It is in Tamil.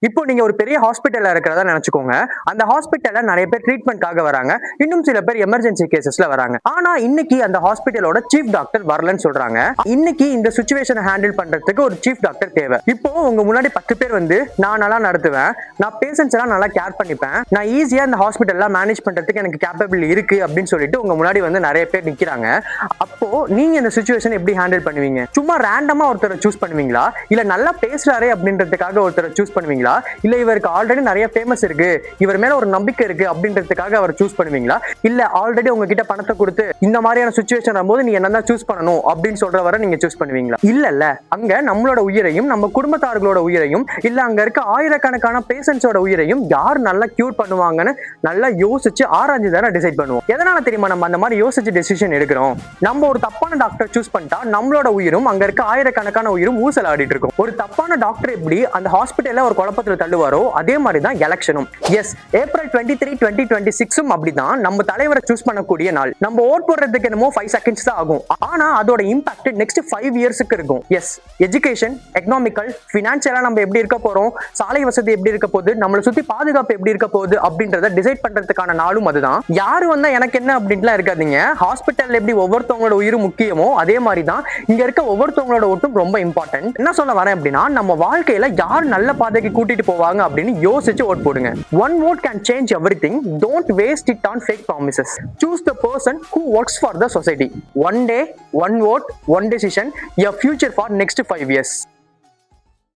இப்போ நீங்க ஒரு பெரிய ஹாஸ்பிட்டல்ல இருக்கிறதா நினைச்சுக்கோங்க. அந்த ஹாஸ்பிட்டல்ல நெறைய பேர் ட்ரீட்மென்ட்காக வராங்க. இன்னும் சில பேர் எமர்ஜென்சி கேஸஸ்ல வராங்க. ஆனா இன்னைக்கு அந்த ஹாஸ்பிட்டலோட சீஃப் டாக்டர் வரலன்னு சொல்றாங்க. இன்னைக்கு இந்த சிச்சுவேஷன ஹேண்டில் பண்றதுக்கு ஒரு சீஃப் டாக்டர் தேவை. இப்போ உங்க முன்னாடி 10 பேர் வந்து நான் நல்லா நடத்துவேன். நான் பேஷண்ட்ஸ் எல்லாம் நல்லா கேர் பண்ணிப்பேன். நான் ஈஸியா இந்த ஹாஸ்பிட்டல்ல மேனேஜ் பண்றதுக்கு எனக்கு கேப்பபிள் இருக்கு அப்படின்னு சொல்லிட்டு உங்க முன்னாடி வந்து நெறைய பேர் நிக்கிறாங்க. அப்போ நீங்க இந்த சிச்சுவேஷன் எப்படி ஹேண்டில் பண்ணுவீங்க? சும்மா ரேண்டமா ஒருத்தரை சூஸ் பண்ணுவீங்களா? இல்ல நல்லா பேசுறாரே அப்படின்றதுக்காக ஒருத்தரை சூஸ் பண்ணுவீங்களா? இல்ல இவருக்கு ஆல்ரெடி நிறைய ஃபேமஸ் இருக்கு, இவர் மேல ஒரு நம்பிக்கை இருக்கு அப்படின்றதுக்காக அவர் சூஸ் பண்ணுவீங்களா? இல்ல ஆல்ரெடி உங்ககிட்ட பணத்தை கொடுத்து இந்த மாதிரியான சிச்சுவேஷன் வரும்போது நீ என்ன சூஸ் பண்ணணும் அப்படின்னு சொல்றவரை நீங்க சூஸ் பண்ணுவீங்களா? இல்ல அங்க நம்மளோட உயிரையும் நம்ம குடும்பத்தார்களோட உயிரையும் இல்ல அங்க இருக்க ஆயிரக்கணக்கான பேஷண்ட்ஸோட உயிரையும் யார் நல்லா கியூர் பண்ணுவாங்கன்னு நல்லா யோசிச்சு ஆராய்ஞ்சு தானே டிசைட் பண்ணுவோம். எதனால தெரியுமா நம்ம அந்த மாதிரி யோசிச்சு டெசிஷன் எடுக்கிறோம்? நம்ம ஒரு தப்பான டாக்டர் சூஸ் பண்ணிட்டா நம்மளோட உயிரும் அங்க இருக்க ஆயிரக்கணக்கான உயிரும் ஊசல் ஆடிட்டு இருக்கும். ஒரு தப்பான டாக்டர் எப்படி அந்த ஹாஸ்பிட்டல்ல ஒரு குழப்பத்துல தள்ளுவாரோ அதே மாதிரி தான் எலெக்ஷனும். எஸ், ஏப்ரல் 23, 2026 அப்படிதான் நம்ம தலைவரை சூஸ் பண்ணக்கூடிய நாள். நம்ம ஓட் போடுறதுக்கு என்னமோ 5 செகண்ட்ஸ் தான் ஆகும். ஆனா அதோட இம்பாக்ட் நெக்ஸ்ட் 5 இயர்ஸ்க்கு இருக்கும். எஸ், எஜுகேஷன், எக்கனாமிக்கல், பினான்சியலா நம்ம எப்படி இருக்க போறோம், சாலை வசதி எப்படி இருக்க போகுது, நம்மளை சுத்தி பாதுகாப்பு எப்படி இருக்க போகுது அப்படின்றத டிசைட் பண்றதுக்கான நாளும் அதுதான். யாரு வந்தா எனக்கு என்ன அப்படின்ட்டுலாம் இருக்காதீங்க. ஹாஸ்பிட்டல் எப்படி ஒவ்வொருத்தவங்களோட உயிரும் முக்கியமோ அதே மாதிரி தான் இங்க இருக்க ஒவ்வொருத்தவங்களோட ஓட்டும் ரொம்ப இம்பார்ட்டன்ட். என்ன சொல்ல வரேன் அப்படின்னா நம்ம வாழ்க்கையில யார் நல்ல பாதைக்கு கூட்டிட்டு போவாங்க அப்படின்னு யோசிச்சு ஓட் போடுங்க. One vote can change everything. Don't waste it on fake promises. Choose the person who works for the society. One day, one vote, one decision, a future for next 5 years.